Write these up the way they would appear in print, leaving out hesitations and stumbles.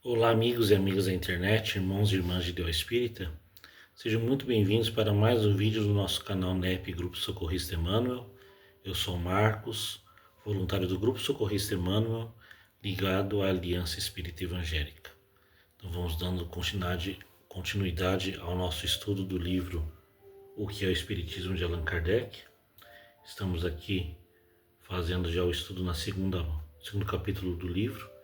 Olá, amigos e amigas da internet, irmãos e irmãs de Deus Espírita. Sejam muito bem-vindos para mais um vídeo do nosso canal NEP Grupo Socorrista Emmanuel. Eu sou Marcos, voluntário do Grupo Socorrista Emmanuel, ligado à Aliança Espírita Evangélica. Então vamos dando continuidade ao nosso estudo do livro O que é o Espiritismo de Allan Kardec. Estamos aqui fazendo já o estudo no segundo capítulo do livro,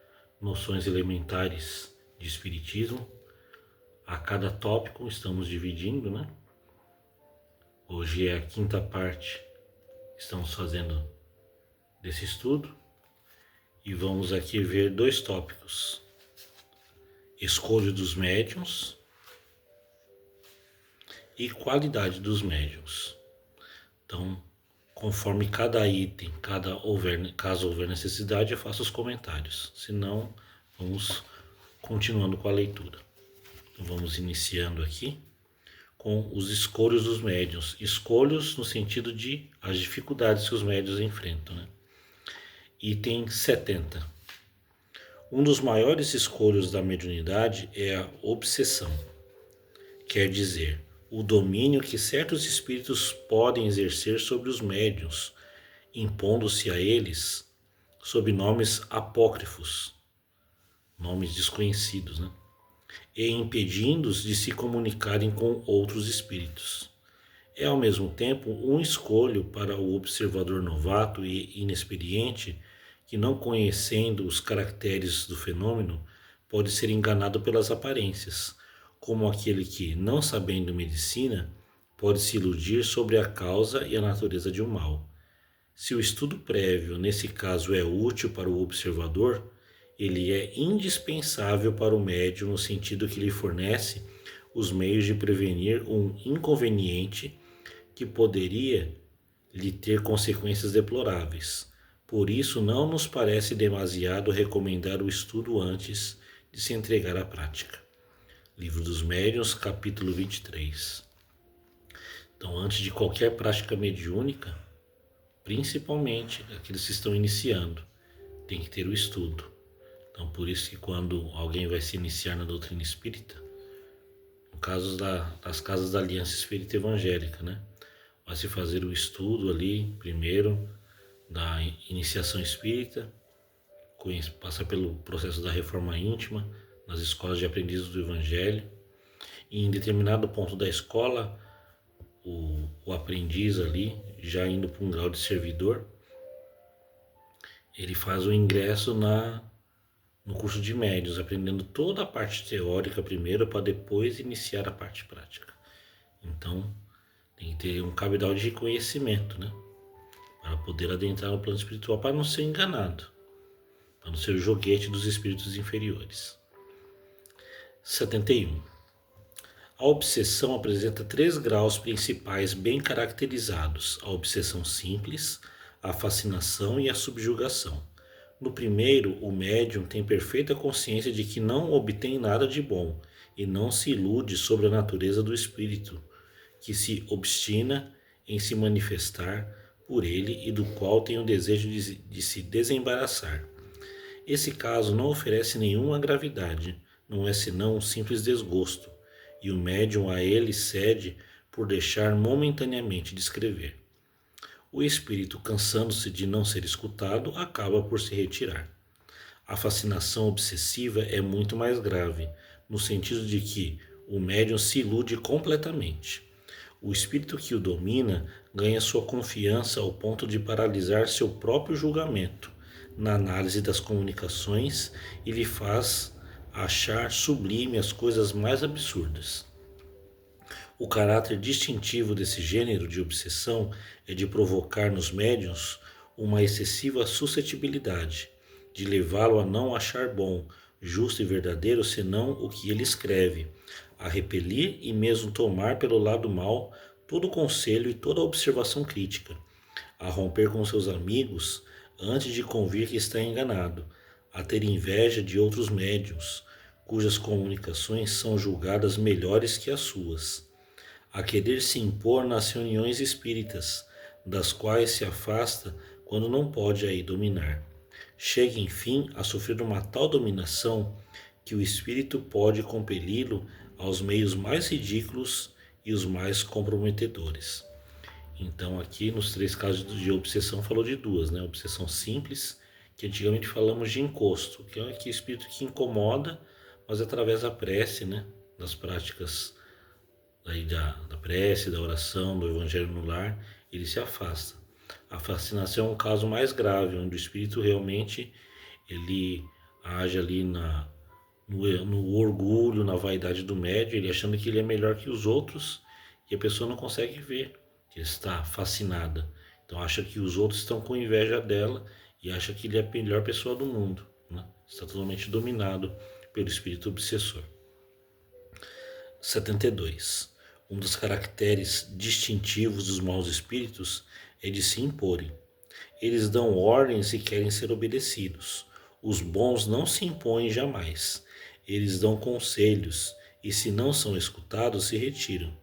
Noções Elementares de Espiritismo. A cada tópico estamos dividindo, né? Hoje é a quinta parte que estamos fazendo desse estudo e vamos aqui ver dois tópicos: escolha dos médiuns e qualidade dos médiuns. Então, conforme cada item, caso houver necessidade, eu faço os comentários. Se não, vamos continuando com a leitura. Então, vamos iniciando aqui com os escolhos dos médiuns. Escolhos no sentido de as dificuldades que os médiuns enfrentam, né? Item 70. Um dos maiores escolhos da mediunidade é a obsessão. Quer dizer, o domínio que certos espíritos podem exercer sobre os médiuns, impondo-se a eles sob nomes apócrifos, nomes desconhecidos, né? E impedindo-os de se comunicarem com outros espíritos. É ao mesmo tempo um escolho para o observador novato e inexperiente que, não conhecendo os caracteres do fenômeno, pode ser enganado pelas aparências, como aquele que, não sabendo medicina, pode se iludir sobre a causa e a natureza de um mal. Se o estudo prévio, nesse caso, é útil para o observador, ele é indispensável para o médium no sentido que lhe fornece os meios de prevenir um inconveniente que poderia lhe ter consequências deploráveis. Por isso, não nos parece demasiado recomendar o estudo antes de se entregar à prática. Livro dos Médiuns, capítulo 23. Então, antes de qualquer prática mediúnica, principalmente aqueles que estão iniciando, tem que ter o estudo. Então, por isso que quando alguém vai se iniciar na doutrina espírita, no caso das casas da Aliança Espírita Evangélica, né? Vai se fazer o estudo ali, primeiro, da iniciação espírita, passa pelo processo da reforma íntima, nas escolas de aprendizes do Evangelho, e em determinado ponto da escola, o aprendiz ali, já indo para um grau de servidor, ele faz o ingresso no curso de médios, aprendendo toda a parte teórica primeiro, para depois iniciar a parte prática. Então, tem que ter um cabedal de conhecimento, né? Para poder adentrar no plano espiritual, para não ser enganado, para não ser o joguete dos espíritos inferiores. 71. A obsessão apresenta 3 graus principais bem caracterizados: a obsessão simples, a fascinação e a subjugação. No primeiro, o médium tem perfeita consciência de que não obtém nada de bom e não se ilude sobre a natureza do espírito, que se obstina em se manifestar por ele e do qual tem o desejo de se desembaraçar. Esse caso não oferece nenhuma gravidade, não é senão um simples desgosto, e o médium a ele cede por deixar momentaneamente de escrever. O espírito, cansando-se de não ser escutado, acaba por se retirar. A fascinação obsessiva é muito mais grave, no sentido de que o médium se ilude completamente. O espírito que o domina ganha sua confiança ao ponto de paralisar seu próprio julgamento na análise das comunicações e lhe faz achar sublime as coisas mais absurdas. O caráter distintivo desse gênero de obsessão é de provocar nos médiuns uma excessiva suscetibilidade, de levá-lo a não achar bom, justo e verdadeiro senão o que ele escreve, a repelir e mesmo tomar pelo lado mau todo conselho e toda observação crítica, a romper com seus amigos antes de convir que está enganado, a ter inveja de outros médiuns, cujas comunicações são julgadas melhores que as suas, a querer se impor nas reuniões espíritas, das quais se afasta quando não pode aí dominar. Chega, enfim, a sofrer uma tal dominação que o espírito pode compeli-lo aos meios mais ridículos e os mais comprometedores. Então, aqui nos 3 casos de obsessão, falou de 2, né? Obsessão simples, que antigamente falamos de encosto, que é aquele espírito que incomoda, mas através da prece, né? Das práticas aí da prece, da oração, do evangelho no lar, ele se afasta. A fascinação é um caso mais grave, onde o espírito realmente ele age ali no orgulho, na vaidade do médium, ele achando que ele é melhor que os outros e a pessoa não consegue ver que está fascinada. Então acha que os outros estão com inveja dela e acha que ele é a melhor pessoa do mundo, né? Está totalmente dominado pelo espírito obsessor. 72. Um dos caracteres distintivos dos maus espíritos é de se imporem. Eles dão ordens e querem ser obedecidos. Os bons não se impõem jamais. Eles dão conselhos e, se não são escutados, se retiram.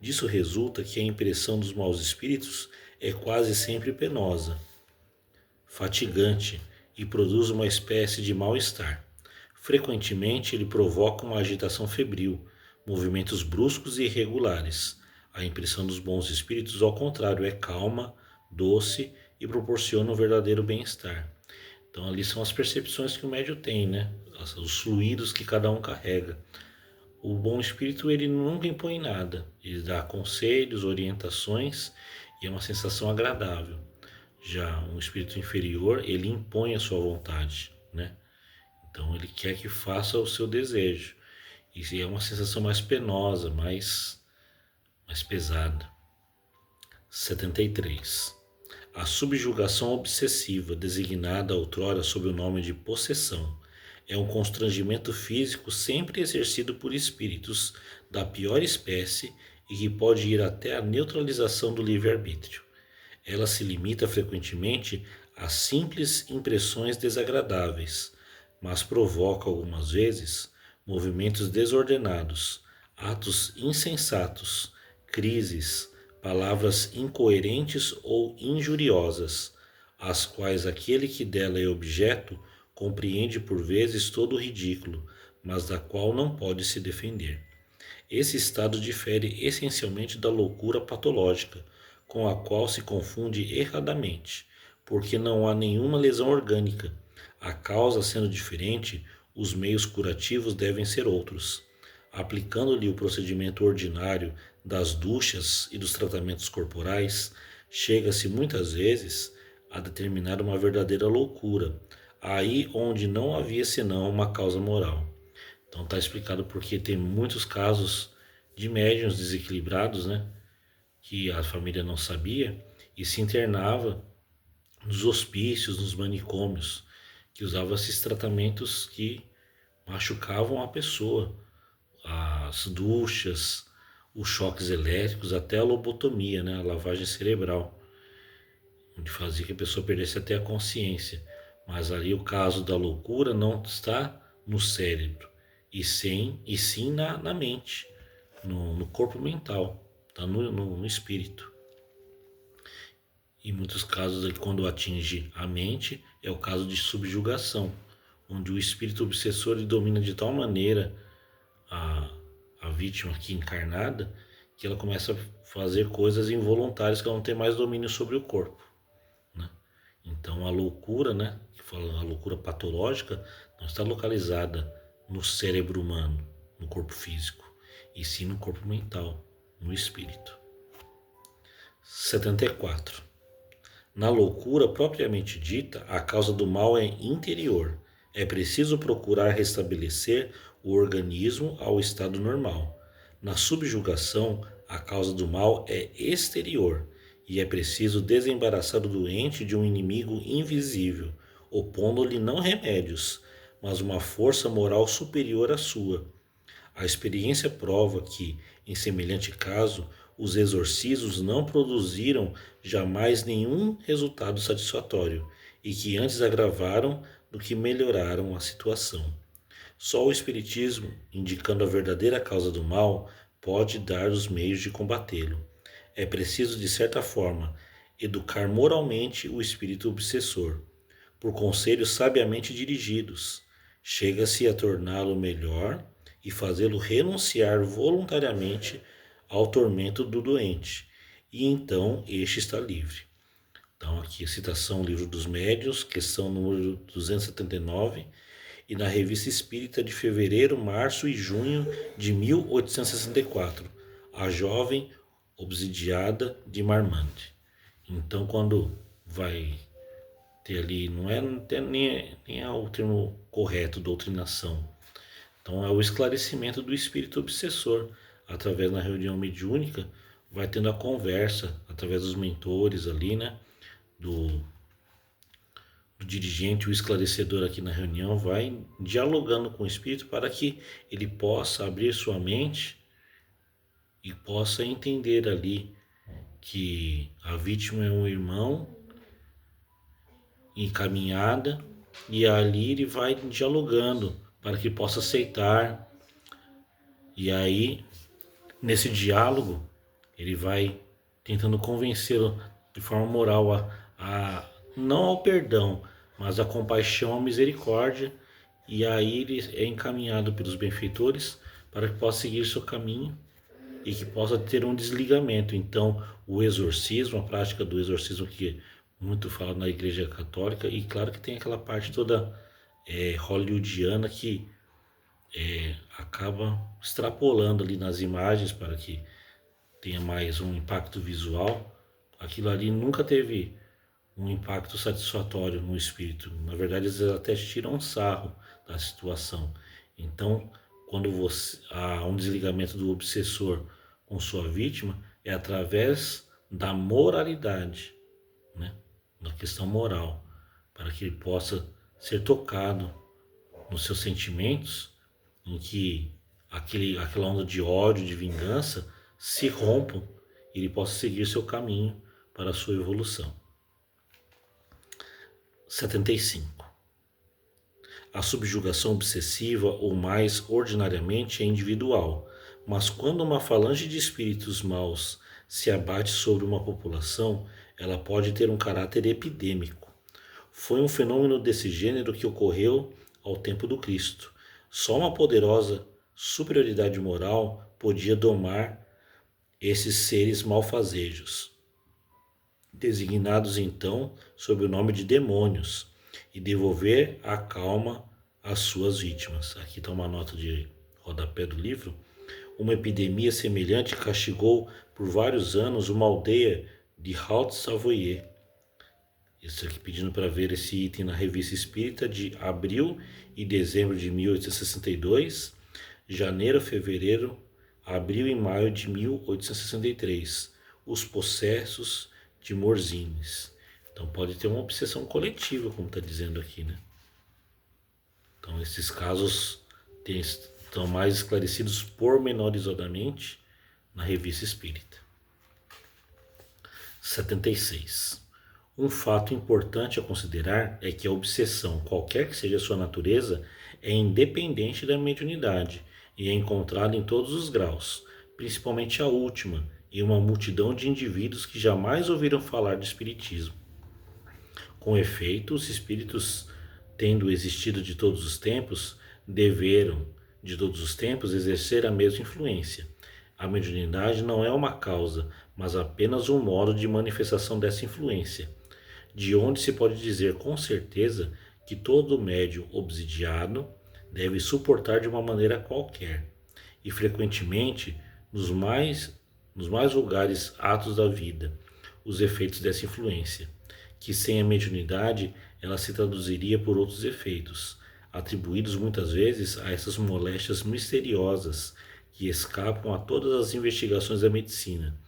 Disso resulta que a impressão dos maus espíritos é quase sempre penosa, fatigante e produz uma espécie de mal-estar. Frequentemente ele provoca uma agitação febril, movimentos bruscos e irregulares. A impressão dos bons espíritos, ao contrário, é calma, doce e proporciona um verdadeiro bem-estar. Então ali são as percepções que o médium tem, né? Os fluidos que cada um carrega. O bom espírito ele nunca impõe nada, ele dá conselhos, orientações e é uma sensação agradável. Já um espírito inferior, ele impõe a sua vontade, né? Então ele quer que faça o seu desejo. E é uma sensação mais penosa, mais pesada. 73. A subjugação obsessiva, designada outrora sob o nome de possessão, é um constrangimento físico sempre exercido por espíritos da pior espécie e que pode ir até a neutralização do livre-arbítrio. Ela se limita frequentemente a simples impressões desagradáveis, mas provoca algumas vezes movimentos desordenados, atos insensatos, crises, palavras incoerentes ou injuriosas, as quais aquele que dela é objeto compreende por vezes todo o ridículo, mas da qual não pode se defender. Esse estado difere essencialmente da loucura patológica, com a qual se confunde erradamente, porque não há nenhuma lesão orgânica. A causa sendo diferente, os meios curativos devem ser outros. Aplicando-lhe o procedimento ordinário das duchas e dos tratamentos corporais, chega-se muitas vezes a determinar uma verdadeira loucura, aí onde não havia senão uma causa moral. Então está explicado porque tem muitos casos de médiuns desequilibrados, né? Que a família não sabia e se internava nos hospícios, nos manicômios, que usava esses tratamentos que machucavam a pessoa, as duchas, os choques elétricos, até a lobotomia, né? A lavagem cerebral, onde fazia que a pessoa perdesse até a consciência. Mas ali o caso da loucura não está no cérebro, e sim na mente, no corpo mental, está no espírito. Em muitos casos, quando atinge a mente, é o caso de subjugação, onde o espírito obsessor ele domina de tal maneira a, a vítima aqui encarnada que ela começa a fazer coisas involuntárias que ela não tem mais domínio sobre o corpo, né? Então a loucura, né, que fala a loucura patológica, não está localizada no cérebro humano, no corpo físico, e sim no corpo mental, no espírito. 74. Na loucura propriamente dita, a causa do mal é interior. É preciso procurar restabelecer o organismo ao estado normal. Na subjugação, a causa do mal é exterior e é preciso desembaraçar o doente de um inimigo invisível, opondo-lhe não remédios, mas uma força moral superior à sua. A experiência prova que, em semelhante caso, os exorcismos não produziram jamais nenhum resultado satisfatório e que antes agravaram do que melhoraram a situação. Só o Espiritismo, indicando a verdadeira causa do mal, pode dar os meios de combatê-lo. É preciso, de certa forma, educar moralmente o espírito obsessor, por conselhos sabiamente dirigidos, chega-se a torná-lo melhor e fazê-lo renunciar voluntariamente ao tormento do doente, e então este está livre. Então, aqui a citação, Livro dos Médiuns, questão número 279, e na Revista Espírita de fevereiro, março e junho de 1864, a jovem obsidiada de Marmande. Então, quando vai ter ali, não tem nem é o termo correto, doutrinação. Então, é o esclarecimento do espírito obsessor, através da reunião mediúnica, vai tendo a conversa, através dos mentores ali, né, do dirigente, o esclarecedor aqui na reunião, vai dialogando com o espírito para que ele possa abrir sua mente e possa entender ali que a vítima é um irmão encaminhada, e ali ele vai dialogando para que possa aceitar. E aí, nesse diálogo, ele vai tentando convencê-lo de forma moral a não ao perdão, mas à compaixão, à misericórdia. E aí ele é encaminhado pelos benfeitores para que possa seguir seu caminho e que possa ter um desligamento. Então, o exorcismo, a prática do exorcismo que é muito fala na Igreja Católica, e claro que tem aquela parte toda hollywoodiana que acaba extrapolando ali nas imagens para que tenha mais um impacto visual. Aquilo ali nunca teve um impacto satisfatório no espírito. Na verdade, eles até tiram um sarro da situação. Então, quando há um desligamento do obsessor com sua vítima, é através da moralidade, né? Na questão moral, para que ele possa ser tocado nos seus sentimentos, em que aquela onda de ódio, de vingança, se rompam e ele possa seguir seu caminho para a sua evolução. 75. A subjugação obsessiva, ou mais ordinariamente, é individual, mas quando uma falange de espíritos maus se abate sobre uma população, ela pode ter um caráter epidêmico. Foi um fenômeno desse gênero que ocorreu ao tempo do Cristo. Só uma poderosa superioridade moral podia domar esses seres malfazejos, designados então sob o nome de demônios, e devolver a calma às suas vítimas. Aqui está uma nota de rodapé do livro. Uma epidemia semelhante castigou por vários anos uma aldeia de Haute-Savoie. Isso aqui pedindo para ver esse item na Revista Espírita de abril e dezembro de 1862, janeiro, fevereiro, abril e maio de 1863. Os possessos de Morzines. Então pode ter uma obsessão coletiva, como está dizendo aqui, né? Então esses casos estão mais esclarecidos pormenorizadamente na Revista Espírita. 76. Um fato importante a considerar é que a obsessão, qualquer que seja a sua natureza, é independente da mediunidade e é encontrada em todos os graus, principalmente a última, em uma multidão de indivíduos que jamais ouviram falar de espiritismo. Com efeito, os espíritos, tendo existido de todos os tempos, deveram, de todos os tempos, exercer a mesma influência. A mediunidade não é uma causa, mas apenas um modo de manifestação dessa influência, de onde se pode dizer com certeza que todo médium obsidiado deve suportar de uma maneira qualquer, e frequentemente nos mais vulgares atos da vida, os efeitos dessa influência, que sem a mediunidade ela se traduziria por outros efeitos, atribuídos muitas vezes a essas moléstias misteriosas que escapam a todas as investigações da medicina.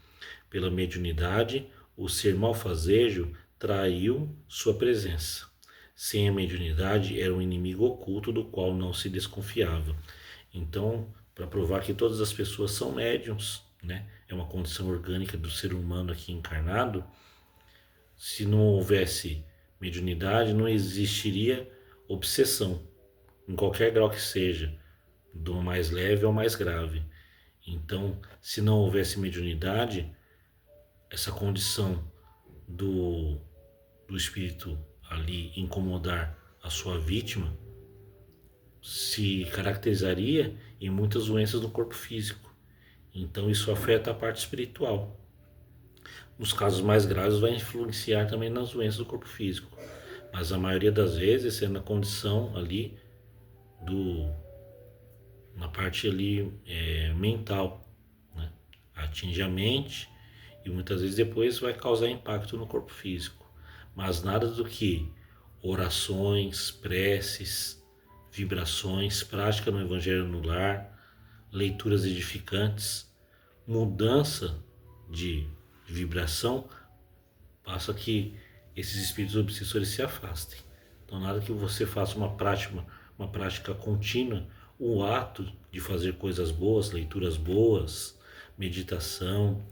Pela mediunidade, o ser malfazejo traiu sua presença. Sem a mediunidade, era um inimigo oculto do qual não se desconfiava. Então, para provar que todas as pessoas são médiums, né? É uma condição orgânica do ser humano aqui encarnado. Se não houvesse mediunidade, não existiria obsessão, em qualquer grau que seja, do mais leve ao mais grave. Então, se não houvesse mediunidade, essa condição do espírito ali incomodar a sua vítima se caracterizaria em muitas doenças no corpo físico. Então isso afeta a parte espiritual. Nos casos mais graves vai influenciar também nas doenças do corpo físico, mas a maioria das vezes é na condição ali do na parte ali mental, né? Atinge a mente e muitas vezes depois vai causar impacto no corpo físico, mas nada do que orações, preces, vibrações, prática no Evangelho no lar, leituras edificantes, mudança de vibração, passa que esses espíritos obsessores se afastem. Então nada que você faça uma prática contínua, o ato de fazer coisas boas, leituras boas, meditação,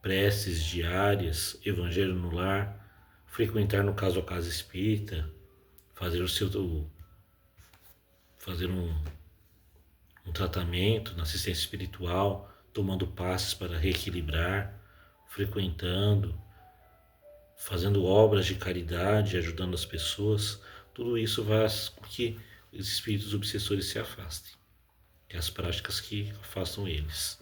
preces diárias, evangelho no lar, frequentar no caso a casa espírita, fazer fazer um tratamento na assistência espiritual, tomando passes para reequilibrar, frequentando, fazendo obras de caridade, ajudando as pessoas, tudo isso faz com que os espíritos obsessores se afastem, que é as práticas que afastam eles.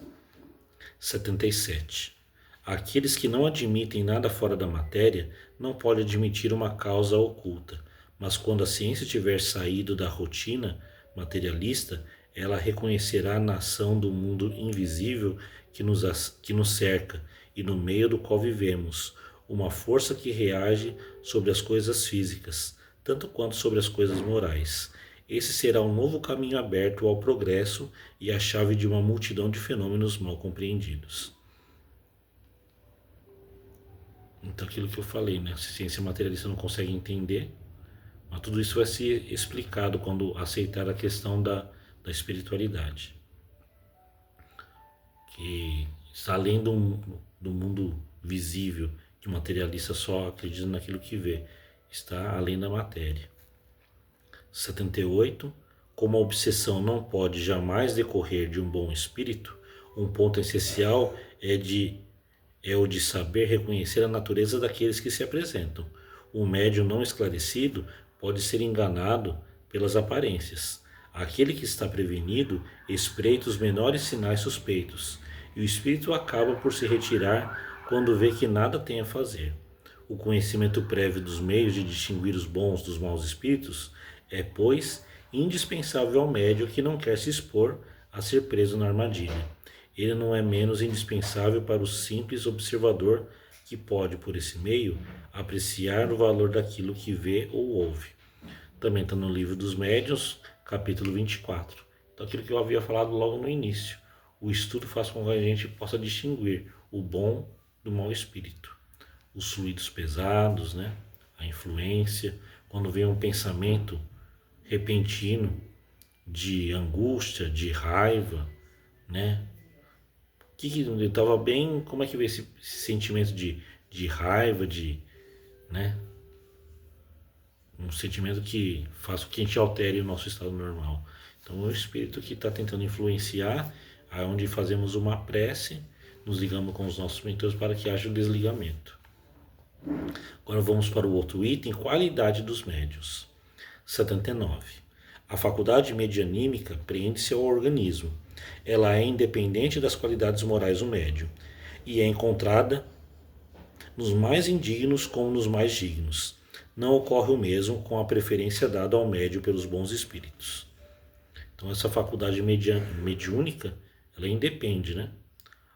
77. Aqueles que não admitem nada fora da matéria não podem admitir uma causa oculta, mas quando a ciência tiver saído da rotina materialista, ela reconhecerá na ação do mundo invisível que nos cerca e no meio do qual vivemos, uma força que reage sobre as coisas físicas, tanto quanto sobre as coisas morais. Esse será um novo caminho aberto ao progresso e a chave de uma multidão de fenômenos mal compreendidos. Então, aquilo que eu falei, né? A ciência materialista não consegue entender, mas tudo isso vai ser explicado quando aceitar a questão da espiritualidade, que está além do mundo visível, que o materialista só acredita naquilo que vê, está além da matéria. 78. Como a obsessão não pode jamais decorrer de um bom espírito, um ponto essencial é o de saber reconhecer a natureza daqueles que se apresentam. O médium não esclarecido pode ser enganado pelas aparências. Aquele que está prevenido espreita os menores sinais suspeitos, e o espírito acaba por se retirar quando vê que nada tem a fazer. O conhecimento prévio dos meios de distinguir os bons dos maus espíritos é, pois, indispensável ao médium que não quer se expor a ser preso na armadilha. Ele não é menos indispensável para o simples observador que pode, por esse meio, apreciar o valor daquilo que vê ou ouve. Também está no livro dos médiuns, capítulo 24. Então, aquilo que eu havia falado logo no início. O estudo faz com que a gente possa distinguir o bom do mau espírito. Os fluidos pesados, né? A influência, quando vem um pensamento repentino de angústia, de raiva, né? Que ele estava bem, como é que veio esse sentimento de raiva, né? Um sentimento que faz com que a gente altere o nosso estado normal. Então, é o espírito que está tentando influenciar, aonde fazemos uma prece, nos ligamos com os nossos mentores para que haja o desligamento. Agora vamos para o outro item, qualidade dos médiuns. 79. A faculdade medianímica prende-se ao organismo. Ela é independente das qualidades morais do médium e é encontrada nos mais indignos como nos mais dignos. Não ocorre o mesmo com a preferência dada ao médium pelos bons espíritos. Então essa faculdade mediúnica, ela independe, né?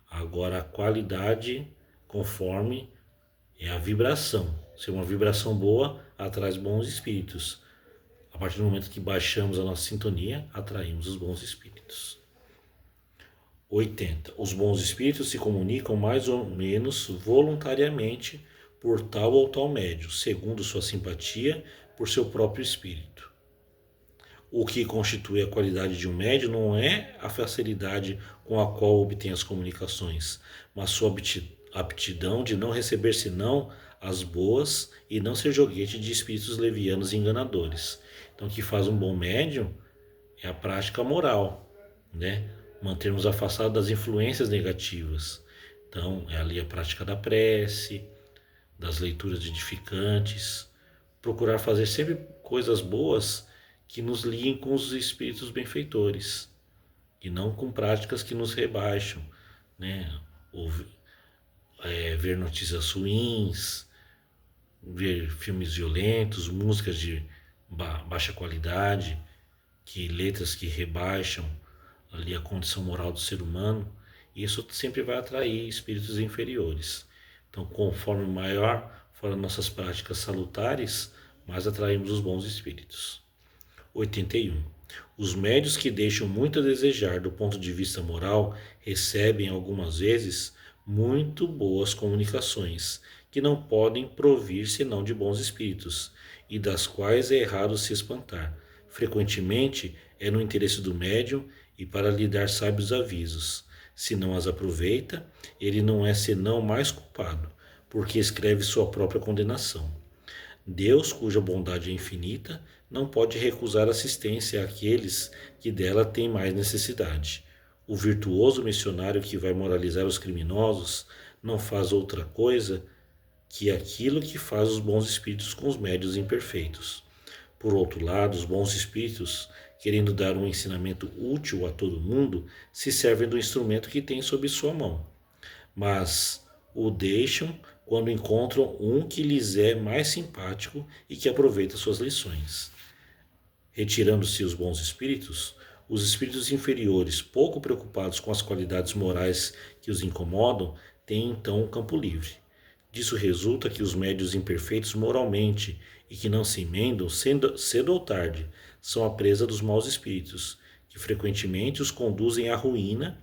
Agora a qualidade conforme é a vibração. Se é uma vibração boa, atrai bons espíritos. A partir do momento que baixamos a nossa sintonia, atraímos os bons espíritos. 80. Os bons espíritos se comunicam mais ou menos voluntariamente por tal ou tal médium, segundo sua simpatia por seu próprio espírito. O que constitui a qualidade de um médium não é a facilidade com a qual obtém as comunicações, mas sua aptidão de não receber senão as boas e não ser joguete de espíritos levianos e enganadores. Então, o que faz um bom médium é a prática moral, né? Mantermos afastados das influências negativas. Então, é ali a prática da prece, das leituras edificantes, procurar fazer sempre coisas boas que nos liguem com os espíritos benfeitores, e não com práticas que nos rebaixam, né? Ou, ver notícias ruins, ver filmes violentos, músicas de baixa qualidade, que letras que rebaixam ali a condição moral do ser humano, isso sempre vai atrair espíritos inferiores. Então, conforme maior forem nossas práticas salutares, mais atraímos os bons espíritos. 81. Os médios que deixam muito a desejar do ponto de vista moral recebem algumas vezes muito boas comunicações, que não podem provir senão de bons espíritos, e das quais é errado se espantar. Frequentemente é no interesse do médium e para lhe dar sábios avisos. Se não as aproveita, ele não é senão mais culpado, porque escreve sua própria condenação. Deus, cuja bondade é infinita, não pode recusar assistência àqueles que dela têm mais necessidade. O virtuoso missionário que vai moralizar os criminosos não faz outra coisa que aquilo que faz os bons espíritos com os médios imperfeitos. Por outro lado, os bons espíritos, querendo dar um ensinamento útil a todo mundo, se servem do instrumento que têm sob sua mão, mas o deixam quando encontram um que lhes é mais simpático e que aproveita suas lições. Retirando-se os bons espíritos, os espíritos inferiores, pouco preocupados com as qualidades morais que os incomodam, têm então um campo livre. Disso resulta que os médios imperfeitos moralmente e que não se emendam, cedo ou tarde, são a presa dos maus espíritos, que frequentemente os conduzem à ruína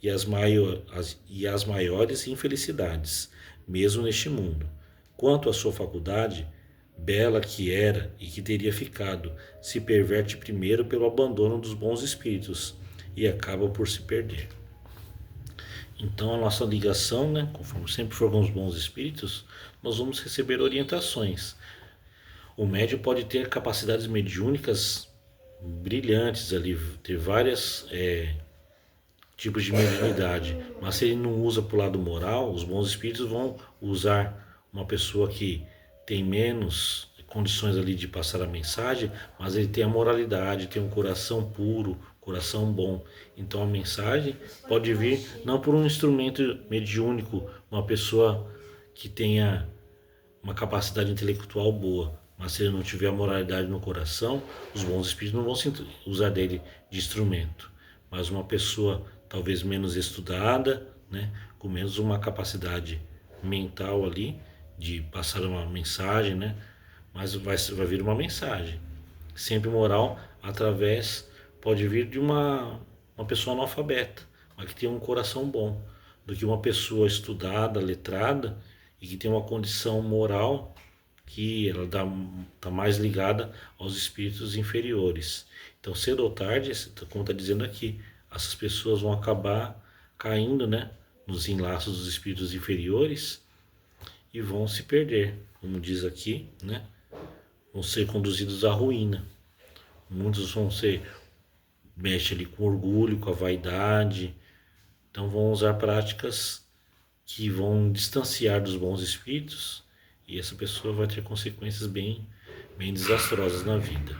e às maiores infelicidades, mesmo neste mundo. Quanto à sua faculdade, bela que era e que teria ficado, se perverte primeiro pelo abandono dos bons espíritos e acaba por se perder. Então, a nossa ligação, né, conforme sempre for com os bons espíritos, nós vamos receber orientações. O médium pode ter capacidades mediúnicas brilhantes ali, ter várias tipos de mediunidade, mas se ele não usa para o lado moral, os bons espíritos vão usar uma pessoa que tem menos condições ali de passar a mensagem, mas ele tem a moralidade, tem um coração puro, coração bom. Então a mensagem pode vir não por um instrumento mediúnico, uma pessoa que tenha uma capacidade intelectual boa, mas se ele não tiver a moralidade no coração, os bons espíritos não vão se usar dele de instrumento. Mas uma pessoa talvez menos estudada, né, com menos uma capacidade mental ali de passar uma mensagem, né, mas vai vir uma mensagem. Sempre moral através, pode vir de uma pessoa analfabeta, mas que tem um coração bom, do que uma pessoa estudada, letrada e que tem uma condição moral que ela está mais ligada aos espíritos inferiores. Então, cedo ou tarde, como está dizendo aqui, essas pessoas vão acabar caindo, né, nos enlaços dos espíritos inferiores e vão se perder, como diz aqui, né, vão ser conduzidos à ruína. Muitos vão ser, mexe ali com orgulho, com a vaidade, então vão usar práticas que vão distanciar dos bons espíritos e essa pessoa vai ter consequências bem desastrosas na vida.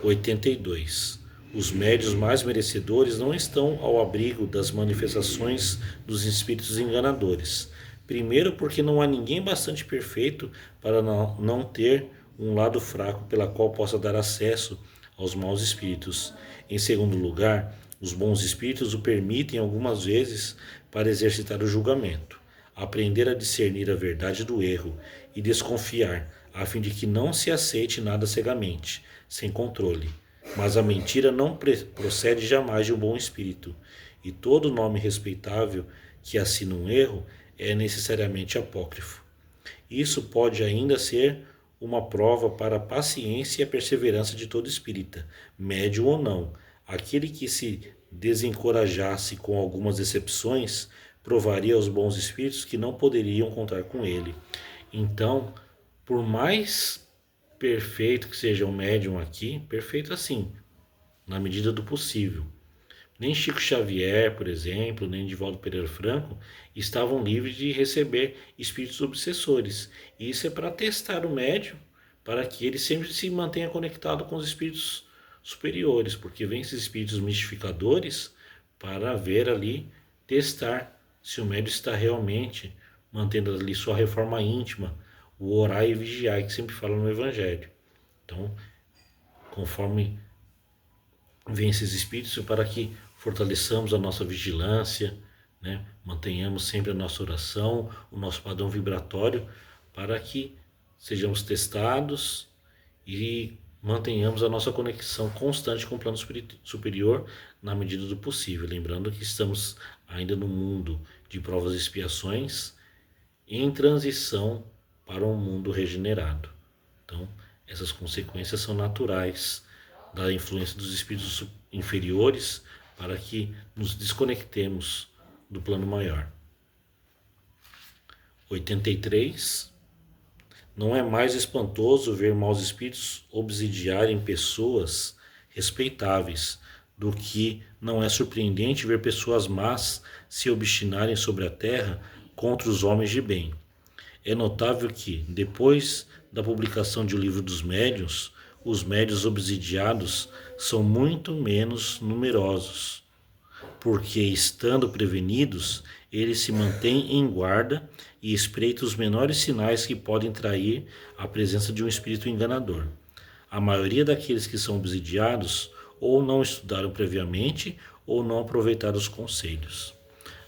82. Os médios mais merecedores não estão ao abrigo das manifestações dos espíritos enganadores. Primeiro, porque não há ninguém bastante perfeito para não ter um lado fraco pela qual possa dar acesso aos maus espíritos. Em segundo lugar, os bons espíritos o permitem algumas vezes para exercitar o julgamento, aprender a discernir a verdade do erro e desconfiar, a fim de que não se aceite nada cegamente, sem controle. Mas a mentira não procede jamais de um bom espírito, e todo nome respeitável que assina um erro é necessariamente apócrifo. Isso pode ainda ser uma prova para a paciência e a perseverança de todo espírita, médium ou não. Aquele que se desencorajasse com algumas exceções provaria aos bons espíritos que não poderiam contar com ele. Então, por mais perfeito que seja o médium aqui, perfeito assim, na medida do possível. Nem Chico Xavier, por exemplo, nem Divaldo Pereira Franco estavam livres de receber espíritos obsessores. E isso é para testar o médium, para que ele sempre se mantenha conectado com os espíritos superiores, porque vem esses espíritos mistificadores para ver ali, testar se o médium está realmente mantendo ali sua reforma íntima, o orar e vigiar, que sempre fala no Evangelho. Então, conforme vem esses espíritos, para que fortaleçamos a nossa vigilância, né? Mantenhamos sempre a nossa oração, o nosso padrão vibratório, para que sejamos testados e mantenhamos a nossa conexão constante com o plano superior na medida do possível. Lembrando que estamos ainda no mundo de provas e expiações, em transição para um mundo regenerado. Então, essas consequências são naturais da influência dos espíritos inferiores para que nos desconectemos do plano maior. 83. Não é mais espantoso ver maus espíritos obsidiarem pessoas respeitáveis do que não é surpreendente ver pessoas más se obstinarem sobre a terra contra os homens de bem. É notável que, depois da publicação de O Livro dos Médiuns, os médiuns obsidiados são muito menos numerosos, porque, estando prevenidos, eles se mantêm em guarda e espreitam os menores sinais que podem trair a presença de um espírito enganador. A maioria daqueles que são obsidiados ou não estudaram previamente ou não aproveitaram os conselhos.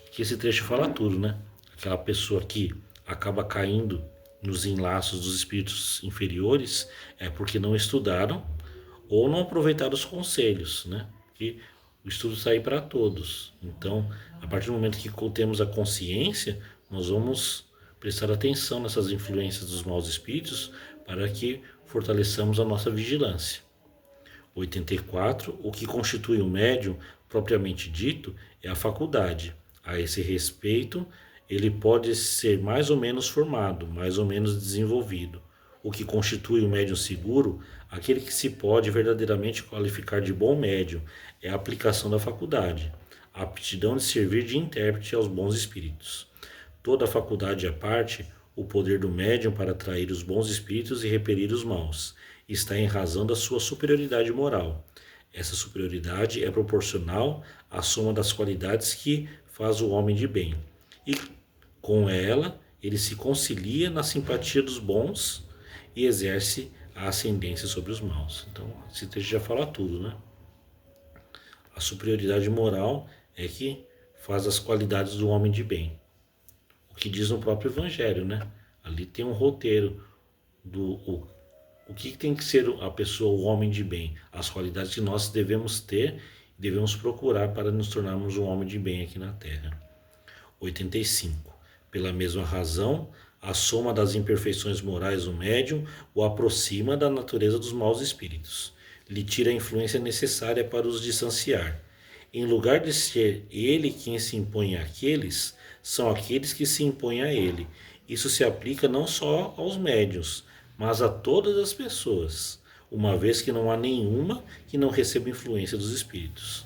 Aqui esse trecho fala tudo, né? Aquela pessoa que acaba caindo nos enlaços dos espíritos inferiores é porque não estudaram ou não aproveitaram os conselhos, né? Que o estudo está aí para todos. Então, a partir do momento que temos a consciência, nós vamos prestar atenção nessas influências dos maus espíritos para que fortaleçamos a nossa vigilância. 84. O que constitui o médium, propriamente dito, é a faculdade. A esse respeito, ele pode ser mais ou menos formado, mais ou menos desenvolvido. O que constitui o médium seguro, aquele que se pode verdadeiramente qualificar de bom médium, é a aplicação da faculdade, a aptidão de servir de intérprete aos bons espíritos. Toda a faculdade à parte, o poder do médium para atrair os bons espíritos e repelir os maus está em razão da sua superioridade moral. Essa superioridade é proporcional à soma das qualidades que faz o homem de bem. E com ela, ele se concilia na simpatia dos bons e exerce a ascendência sobre os maus. Então, esse texto já fala tudo, né? A superioridade moral é que faz as qualidades do homem de bem. O que diz no próprio Evangelho, né? Ali tem um roteiro do o que tem que ser a pessoa, o homem de bem, as qualidades que nós devemos ter e devemos procurar para nos tornarmos um homem de bem aqui na Terra. 85. Pela mesma razão, a soma das imperfeições morais do médium o aproxima da natureza dos maus espíritos, lhe tira a influência necessária para os distanciar. Em lugar de ser ele quem se impõe àqueles, são aqueles que se impõem a ele. Isso se aplica não só aos médiuns, mas a todas as pessoas, uma vez que não há nenhuma que não receba influência dos espíritos.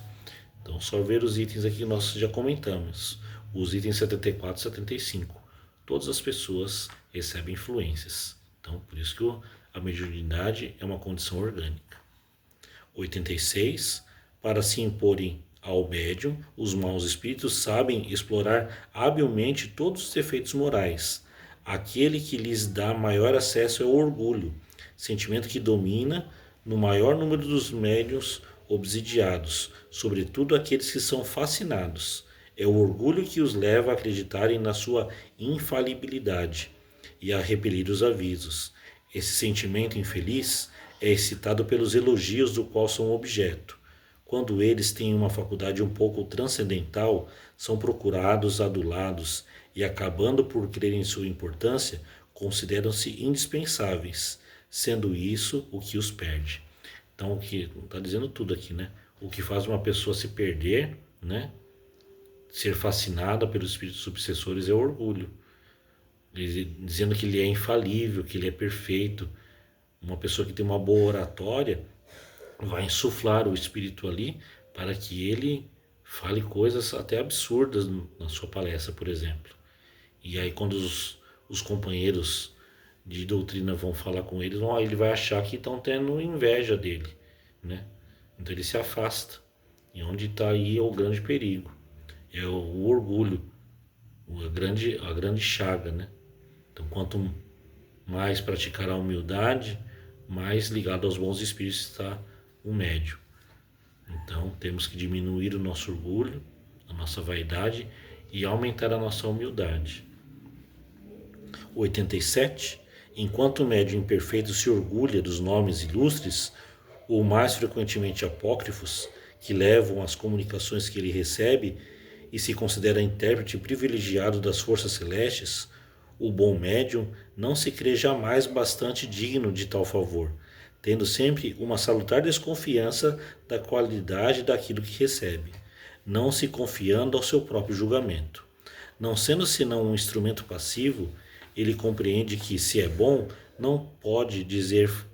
Então, só ver os itens aqui que nós já comentamos, os itens 74 e 75. Todas as pessoas recebem influências. Então, por isso que a mediunidade é uma condição orgânica. 86. Para se imporem ao médium, os maus espíritos sabem explorar habilmente todos os defeitos morais. Aquele que lhes dá maior acesso é o orgulho, sentimento que domina no maior número dos médiuns obsidiados, sobretudo aqueles que são fascinados. É o orgulho que os leva a acreditarem na sua infalibilidade e a repelir os avisos. Esse sentimento infeliz é excitado pelos elogios do qual são objeto. Quando eles têm uma faculdade um pouco transcendental, são procurados, adulados e, acabando por crer em sua importância, consideram-se indispensáveis, sendo isso o que os perde. Então, o que está dizendo tudo aqui, né? O que faz uma pessoa se perder, né? Ser fascinada pelos espíritos obsessores é o orgulho, dizendo que ele é infalível, que ele é perfeito. Uma pessoa que tem uma boa oratória vai insuflar o espírito ali para que ele fale coisas até absurdas na sua palestra, por exemplo. E aí quando os companheiros de doutrina vão falar com ele, ele vai achar que estão tendo inveja dele, né? Então ele se afasta. E onde está aí é o grande perigo, é o orgulho, a grande chaga, né? Então quanto mais praticar a humildade, mais ligado aos bons espíritos está o médium. Então temos que diminuir o nosso orgulho, a nossa vaidade e aumentar a nossa humildade. 87. Enquanto o médium imperfeito se orgulha dos nomes ilustres, ou mais frequentemente apócrifos, que levam às comunicações que ele recebe e se considera intérprete privilegiado das forças celestes, o bom médium não se crê jamais bastante digno de tal favor, tendo sempre uma salutar desconfiança da qualidade daquilo que recebe, não se confiando ao seu próprio julgamento. Não sendo senão um instrumento passivo, ele compreende que, se é bom, não pode disso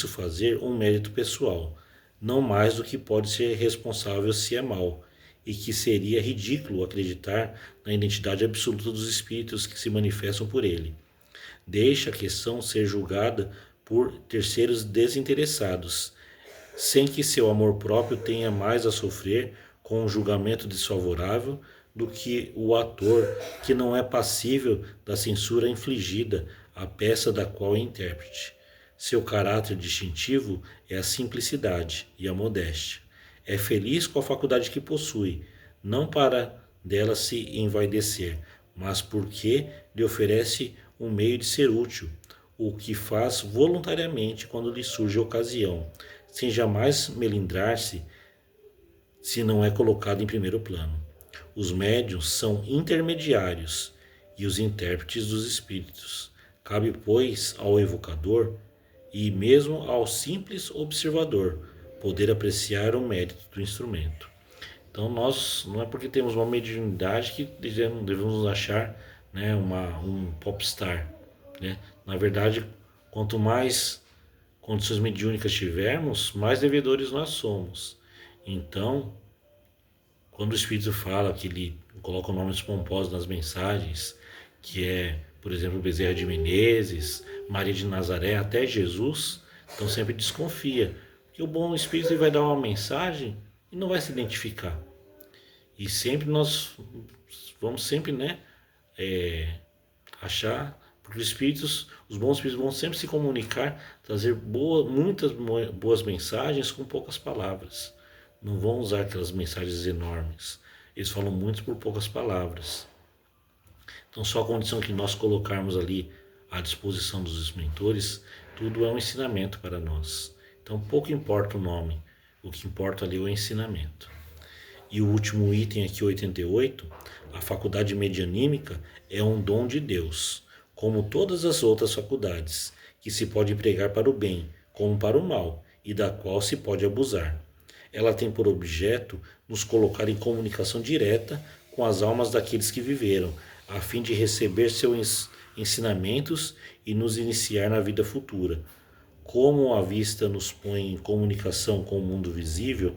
fazer um mérito pessoal, não mais do que pode ser responsável se é mau, e que seria ridículo acreditar na identidade absoluta dos espíritos que se manifestam por ele. Deixa a questão ser julgada por terceiros desinteressados, sem que seu amor próprio tenha mais a sofrer com um julgamento desfavorável do que o ator que não é passível da censura infligida à peça da qual é intérprete. Seu caráter distintivo é a simplicidade e a modéstia. É feliz com a faculdade que possui, não para dela se envaidecer, mas porque lhe oferece um meio de ser útil, o que faz voluntariamente quando lhe surge a ocasião, sem jamais melindrar-se se não é colocado em primeiro plano. Os médiuns são intermediários e os intérpretes dos espíritos. Cabe, pois, ao evocador e mesmo ao simples observador poder apreciar o mérito do instrumento. Então nós não é porque temos uma mediunidade que devemos nos achar, né, um popstar, né? Na verdade, quanto mais condições mediúnicas tivermos, mais devedores nós somos. Então, quando o Espírito fala que ele coloca nomes pomposos nas mensagens, que é, por exemplo, Bezerra de Menezes, Maria de Nazaré, até Jesus, então sempre desconfia, porque o bom Espírito ele vai dar uma mensagem e não vai se identificar. E sempre nós vamos sempre, né, achar, porque os bons espíritos vão sempre se comunicar, trazer muitas boas mensagens com poucas palavras. Não vão usar aquelas mensagens enormes. Eles falam muito por poucas palavras. Então, só a condição que nós colocarmos ali à disposição dos mentores, tudo é um ensinamento para nós. Então, pouco importa o nome, o que importa ali é o ensinamento. E o último item aqui, 88, a faculdade medianímica é um dom de Deus, como todas as outras faculdades, que se pode empregar para o bem, como para o mal, e da qual se pode abusar. Ela tem por objeto nos colocar em comunicação direta com as almas daqueles que viveram, a fim de receber seus ensinamentos e nos iniciar na vida futura. Como a vista nos põe em comunicação com o mundo visível,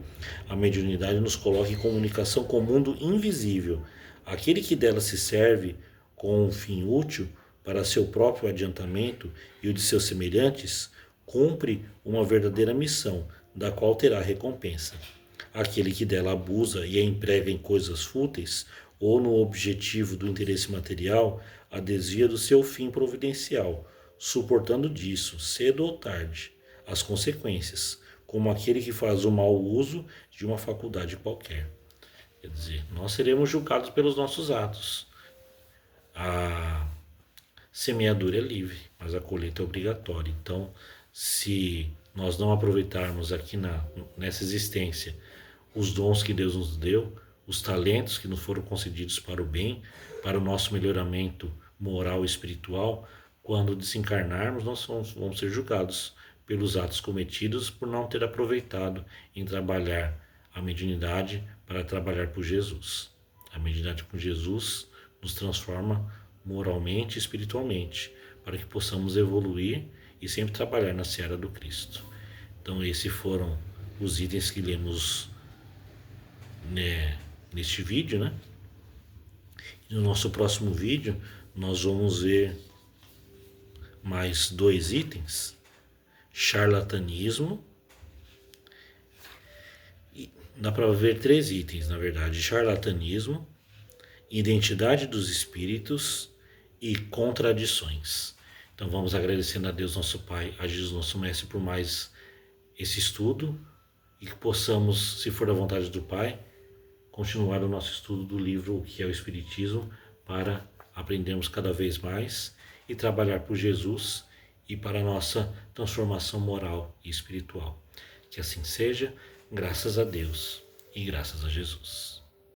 a mediunidade nos coloca em comunicação com o mundo invisível. Aquele que dela se serve com um fim útil para seu próprio adiantamento e o de seus semelhantes, cumpre uma verdadeira missão, da qual terá recompensa. Aquele que dela abusa e a emprega em coisas fúteis, ou no objetivo do interesse material, a desvia do seu fim providencial, suportando disso, cedo ou tarde, as consequências, como aquele que faz o mau uso de uma faculdade qualquer. Quer dizer, nós seremos julgados pelos nossos atos. A semeadura é livre, mas a colheita é obrigatória. Então, se nós não aproveitarmos aqui nessa existência os dons que Deus nos deu, os talentos que nos foram concedidos para o bem, para o nosso melhoramento moral e espiritual, quando desencarnarmos, nós vamos ser julgados pelos atos cometidos por não ter aproveitado em trabalhar a mediunidade para trabalhar por Jesus. A mediunidade com Jesus nos transforma moralmente e espiritualmente, para que possamos evoluir e sempre trabalhar na seara do Cristo. Então esses foram os itens que lemos, né, neste vídeo, né? E no nosso próximo vídeo nós vamos ver mais 2 itens: charlatanismo. Dá para ver 3 itens, na verdade: charlatanismo, identidade dos espíritos e contradições. Então vamos agradecendo a Deus nosso Pai, a Jesus nosso Mestre, por mais esse estudo, e que possamos, se for da vontade do Pai, continuar o nosso estudo do livro O que é o Espiritismo, para aprendermos cada vez mais e trabalhar por Jesus e para a nossa transformação moral e espiritual. Que assim seja, graças a Deus e graças a Jesus.